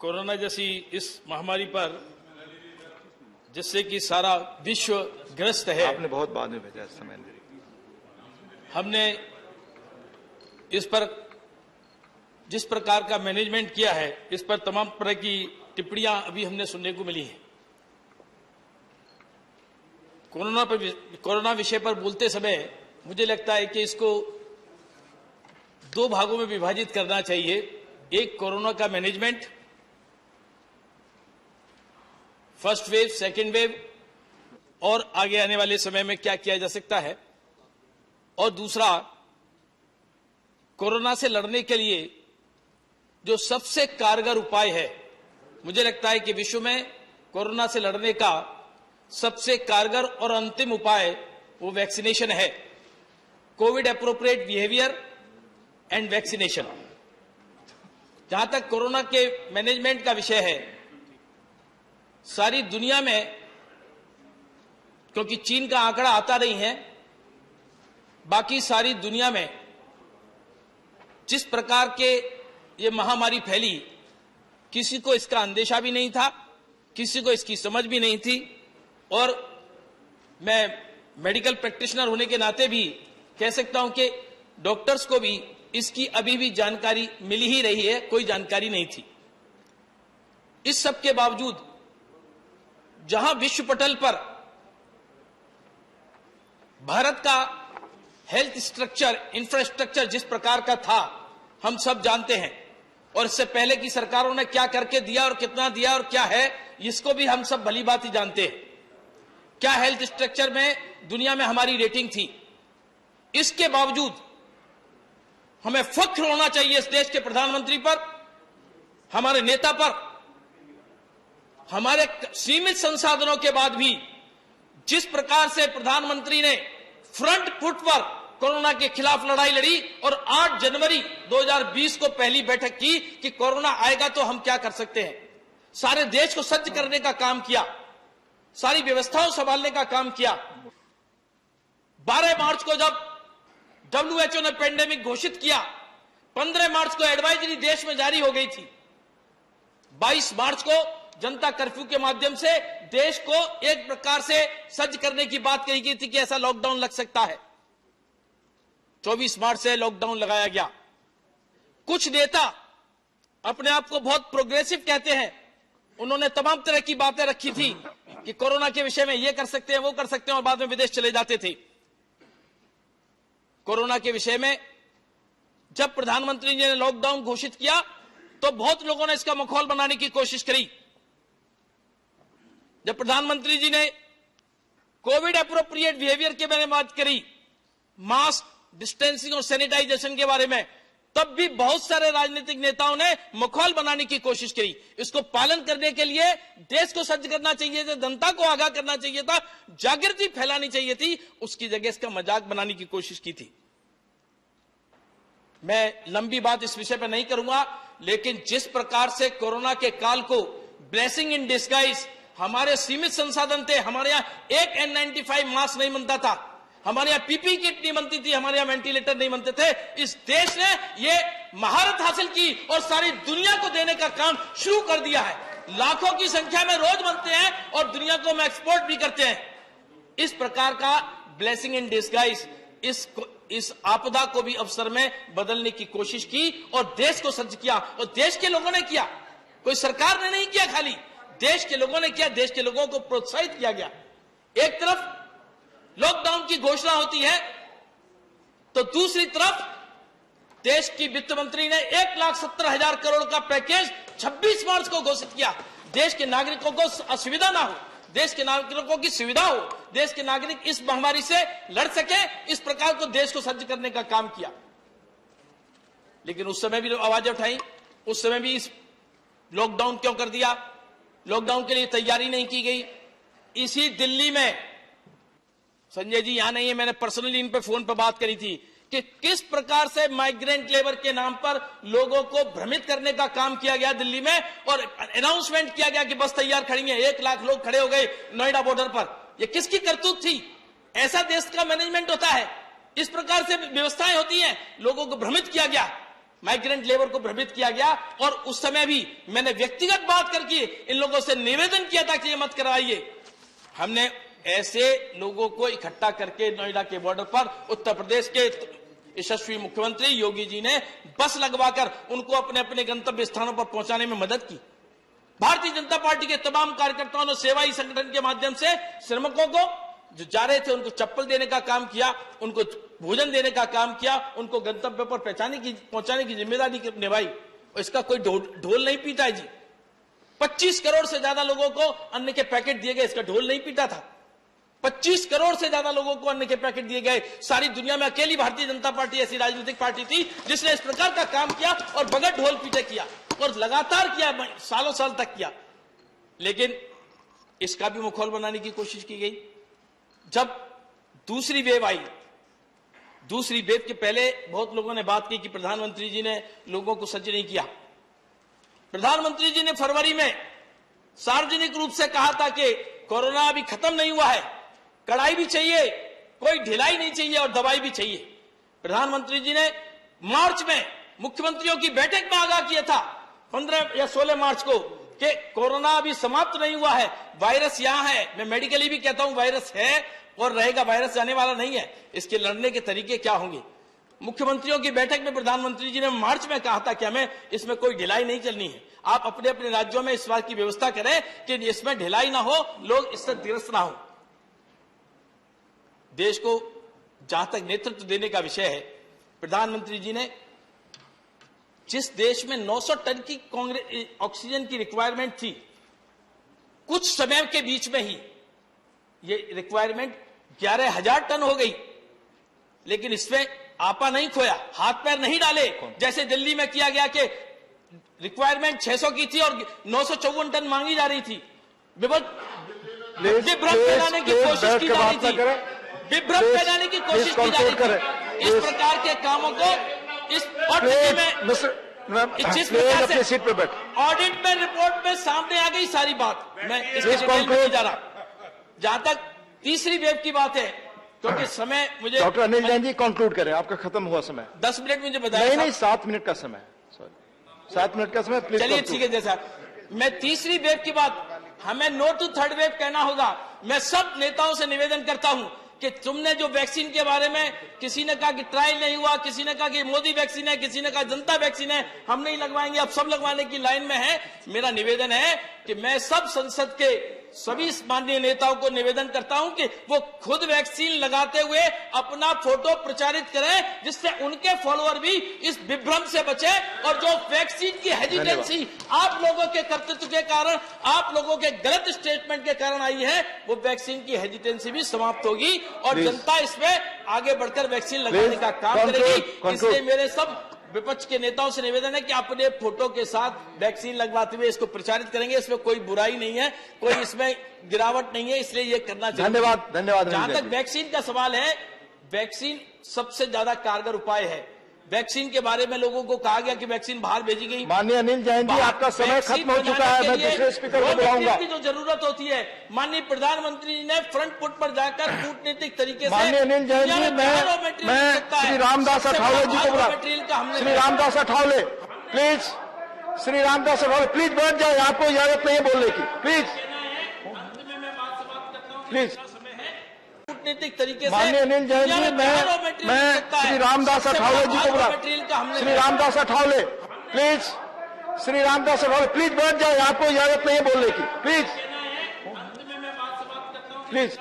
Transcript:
Corona जैसी इस महामारी पर जिससे कि सारा विश्व ग्रस्त है, आपने बहुत बाद में भेजा इस समय में। हमने इस पर जिस प्रकार का मैनेजमेंट किया है, इस पर तमाम तरह की टिप्पणियां अभी हमने सुनने को मिली हैं। कोरोना विषय पर बोलते समय मुझे लगता है कि इसको दो भागों में विभाजित करना चाहिए। एक, कोरोना का management, first wave, second wave और आगे आने वाले समय में क्या किया जा सकता है, और दूसरा, कोरोना से लड़ने के लिए जो सबसे कारगर उपाय है। मुझे लगता है कि विश्व में कोरोना से लड़ने का सबसे कारगर और अंतिम उपाय वो वैक्सीनेशन है। Covid appropriate behaviour and vaccination. जहां तक कोरोना के मैनेजमेंट का विषय है, सारी दुनिया में, क्योंकि चीन का आंकड़ा आता नहीं है, बाकी सारी दुनिया में जिस प्रकार के ये महामारी फैली, किसी को इसका अंदेशा भी नहीं था, किसी को इसकी समझ भी नहीं थी। और मैं मेडिकल प्रैक्टिशनर होने के नाते भी कह सकता हूं कि डॉक्टर्स को भी इसकी अभी भी जानकारी मिली ही रही है, कोई जानकारी नहीं थी। इस सब के बावजूद जहां विश्व पटल पर भारत का हेल्थ स्ट्रक्चर, इंफ्रास्ट्रक्चर जिस प्रकार का था, हम सब जानते हैं। और इससे पहले की सरकारों ने क्या करके दिया और कितना दिया और क्या है, इसको भी हम सब भली बात ही जानते हैं। क्या हेल्थ स्ट्रक्चर में दुनिया में हमारी रेटिंग थी। इसके बावजूद हमें फख्र होना चाहिए इस देश के प्रधानमंत्री पर, हमारे नेता पर। हमारे सीमित संसाधनों के बाद भी जिस प्रकार से प्रधानमंत्री ने फ्रंट फुट पर कोरोना के खिलाफ लड़ाई लड़ी और 8 जनवरी 2020 को पहली बैठक की कि कोरोना आएगा तो हम क्या कर सकते हैं, सारे देश को सज्ज करने का काम किया, सारी व्यवस्थाओं संभालने का काम किया। 12 मार्च को जब WHO ने पेंडेमिक घोषित किया, 15 मार्च को एडवाइजरी देश में जारी हो गई थी। 22 मार्च को जनता कर्फ्यू के माध्यम से देश को एक प्रकार से सज्ज करने की बात कही गई थी कि ऐसा लॉकडाउन लग सकता है। 24 मार्च से लॉकडाउन लगाया गया। कुछ नेता अपने आप को बहुत प्रोग्रेसिव कहते हैं, उन्होंने तमाम तरह की बातें रखी थी कि कोरोना के विषय में ये कर सकते हैं, वो कर सकते हैं, और बाद में विदेश चले जाते थे। कोरोना के विषय में जब प्रधानमंत्री जी ने लॉकडाउन घोषित किया तो बहुत लोगों ने इसका मखौल बनाने की कोशिश करी। जब प्रधानमंत्री जी ने कोविड एप्रोप्रिएट बिहेवियर के बारे में बात करी, मास्क, डिस्टेंसिंग और सैनिटाइजेशन के बारे में, तब भी बहुत सारे राजनीतिक नेताओं ने मखौल बनाने की कोशिश करी। इसको पालन करने के लिए देश को सज्ज करना चाहिए था, जनता को आगाह करना चाहिए था, जागृति फैलानी चाहिए थी, उसकी जगह इसका मजाक बनाने की कोशिश की थी। मैं लंबी बात इस विषय पर नहीं करूंगा, लेकिन जिस प्रकार से कोरोना के काल को ब्लेसिंग इन डिस्गाइज, हमारे सीमित संसाधन थे, हमारे यहां एक N95 मास्क नहीं बनता था, हमारे यहां पीपी किट नहीं बनती थी, हमारे यहां वेंटिलेटर नहीं बनते थे। इस देश ने यह महारत हासिल की और सारी दुनिया को देने का काम शुरू कर दिया है। लाखों की संख्या में रोज बनते हैं और दुनिया को हम एक्सपोर्ट भी करते हैं। इस प्रकार का ब्लेसिंग इन डिस्गाइज इस आपदा को भी अवसर में बदलने की कोशिश की और देश को सज्ज किया। और देश के लोगों ने किया, कोई सरकार ने नहीं किया, खाली देश के लोगों ने किया। देश के लोगों को प्रोत्साहित किया गया। एक तरफ लॉकडाउन की घोषणा होती है तो दूसरी तरफ देश की वित्त मंत्री ने 1,70,000 करोड़ का पैकेज 26 मार्च को घोषित किया। देश के नागरिकों को असुविधा ना हो, देश के नागरिकों की सुविधा हो, देश के नागरिक इस महामारी से लड़ सके, इस प्रकार को देश को सज्ज करने का काम किया। लेकिन उस समय भी आवाजें उठाई, उस समय भी इस लॉकडाउन क्यों कर दिया, लॉकडाउन के लिए तैयारी नहीं की गई। इसी दिल्ली में, संजय जी यहां नहीं है, मैंने पर्सनली इन पे फोन पर बात करी थी कि किस प्रकार से माइग्रेंट लेबर के नाम पर लोगों को भ्रमित करने का काम किया गया दिल्ली में, और अनाउंसमेंट किया गया कि बस तैयार खड़ी है, 1 लाख लोग खड़े हो गए नोएडा बॉर्डर पर। यह किसकी करतूत थी? ऐसा देश का मैनेजमेंट होता है? इस प्रकार से व्यवस्थाएं होती हैं? लोगों को भ्रमित किया गया। माइग्रेंट लेबर को भ्रमित किया गया। और उस समय भी मैंने व्यक्तिगत बात करके इन लोगों से निवेदन किया था कि ये मत करवाइए। हमने ऐसे लोगों को इकट्ठा करके नोएडा के बॉर्डर पर उत्तर प्रदेश के यशस्वी मुख्यमंत्री योगी जी ने बस लगवाकर उनको अपने अपने गंतव्य स्थानों पर पहुंचाने में मदद की। भारतीय जनता पार्टी के तमाम कार्यकर्ताओं ने सेवाई संगठन के माध्यम से श्रमिकों को जो जा रहे थे उनको चप्पल देने का काम किया, उनको भोजन देने का काम किया, उनको गंतव्य पर पहुंचाने की जिम्मेदारी निभाई। और इसका कोई ढोल नहीं पीटा है जी। 25 करोड़ से ज्यादा लोगों को अन्न के पैकेट दिए गए, इसका ढोल नहीं पीटा था। 25 करोड़ से ज्यादा लोगों को अन्न के पैकेट दिए गए। सारी दुनिया में अकेली भारतीय जनता पार्टी ऐसी राजनीतिक पार्टी थी जिसने इस प्रकार का काम किया और बगैर ढोल पीटे किया और लगातार किया, सालों साल तक किया। लेकिन इसका भी माहौल बनाने की कोशिश की गई। जब दूसरी वेव आई, दूसरी वेव के पहले बहुत लोगों ने बात की कि प्रधानमंत्री जी ने लोगों को सज्ज नहीं किया। प्रधानमंत्री जी ने फरवरी में सार्वजनिक रूप से कहा था कि कोरोना अभी खत्म नहीं हुआ है, कड़ाई भी चाहिए, कोई ढिलाई नहीं चाहिए और दवाई भी चाहिए। प्रधानमंत्री जी ने मार्च में मुख्यमंत्रियों की बैठक में आगाह किया था 15 या 16 मार्च को कि कोरोना अभी समाप्त नहीं हुआ है, वायरस यहां है। मैं मेडिकली भी कहता हूं वायरस है और रहेगा, वायरस जाने वाला नहीं है। इसके लड़ने के तरीके क्या होंगे? मुख्यमंत्रियों की बैठक में प्रधानमंत्री जी ने मार्च में कहा था कि हमें इसमें कोई ढिलाई नहीं चलनी है। आप अपने अपने राज्यों में इस बात की व्यवस्था करें कि इसमें ढिलाई ना हो, लोग इससे त्रस्त ना हो। देश को जहां तक नेतृत्व देने का विषय है, प्रधानमंत्री जी ने जिस देश में 900 टन की ऑक्सीजन की रिक्वायरमेंट थी, कुछ समय के बीच में ही ये रिक्वायरमेंट 11,000 टन हो गई। लेकिन इसमें आपा नहीं खोया, हाथ पैर नहीं डाले, जैसे दिल्ली में किया गया कि रिक्वायरमेंट 600 की थी और 954 टन मांगी जा रही थी। विभ्रम फैलाने की कोशिश की जा रही थी, विभ्रम फैलाने की कोशिश की जा रही थी। इस प्रकार के कामों को इस जिस प्रकार से ऑडिट में रिपोर्ट में सामने आ गई सारी बात, मैं इसके डिटेल में नहीं जा रहा। जहां तक तीसरी वेव की बात है, क्योंकि समय मुझे डॉक्टर अनिल जैन जी कंक्लूड करें, आपका खत्म हुआ समय। 10 मिनट मुझे बताया। नहीं 7 मिनट का समय, सॉरी 7 मिनट का समय, प्लीज। चलिए ठीक है। जैसा मैं तीसरी वेव की बात, हमें नो टू थर्ड वेव कहना होगा। मैं सब नेताओं से निवेदन करता हूं कि तुमने जो वैक्सीन के बारे में, किसी ने कहा कि ट्रायल नहीं हुआ, किसी ने कहा कि मोदी वैक्सीन है, किसी ने कहा जनता वैक्सीन है, हम नहीं लगवाएंगे, अब सब लगवाने की लाइन में है। मेरा निवेदन है कि मैं सब संसद के सभी माननीय नेताओं को निवेदन करता हूं कि वो खुद वैक्सीन लगाते हुए अपना फोटो प्रचारित करें, जिससे उनके फॉलोअर भी इस विभ्रम से बचे और जो वैक्सीन की हेजिटेंसी आप लोगों के कर्तृत्व के कारण, आप लोगों के गलत स्टेटमेंट के कारण आई है, वो वैक्सीन की हेजिटेंसी भी समाप्त होगी और जनता इसमें आगे बढ़कर वैक्सीन लगाने का काम करेगी। इसलिए मेरे सब विपक्ष के नेताओं से निवेदन है कि अपने फोटो के साथ वैक्सीन लगवाते हुए इसको प्रचारित करेंगे। इसमें कोई बुराई नहीं है, कोई इसमें गिरावट नहीं है, इसलिए ये करना चाहिए। धन्यवाद। जहां तक वैक्सीन का सवाल है, वैक्सीन सबसे ज्यादा कारगर उपाय है। वैक्सीन के बारे में लोगों को कहा गया कि वैक्सीन बाहर भेजी गई। माननीय अनिल जैन जी, आपका समय खत्म हो चुका है। मैं दूसरे स्पीकर को बुलाऊंगा। की जो जरूरत होती है, माननीय प्रधानमंत्री जी ने फ्रंट फुट पर जाकर कूटनीतिक तरीके से, माननीय अनिल जैन जी, मैं श्री रामदास अठावले जी को बुला, श्री रामदास अठावले प्लीज, श्री रामदास अठावले प्लीज बैठ जाए, आपको इजाजत नहीं है बोलने की, प्लीज प्लीज। कूटनीतिक तरीके से, माननीय अनिल जैन जी, मैं श्री रामदास अठावले जी को बुला, श्री रामदास अठावले प्लीज, श्री रामदास अठावले प्लीज बैठ जाए, आपको इजाजत नहीं है बोलने की, प्लीज प्लीज।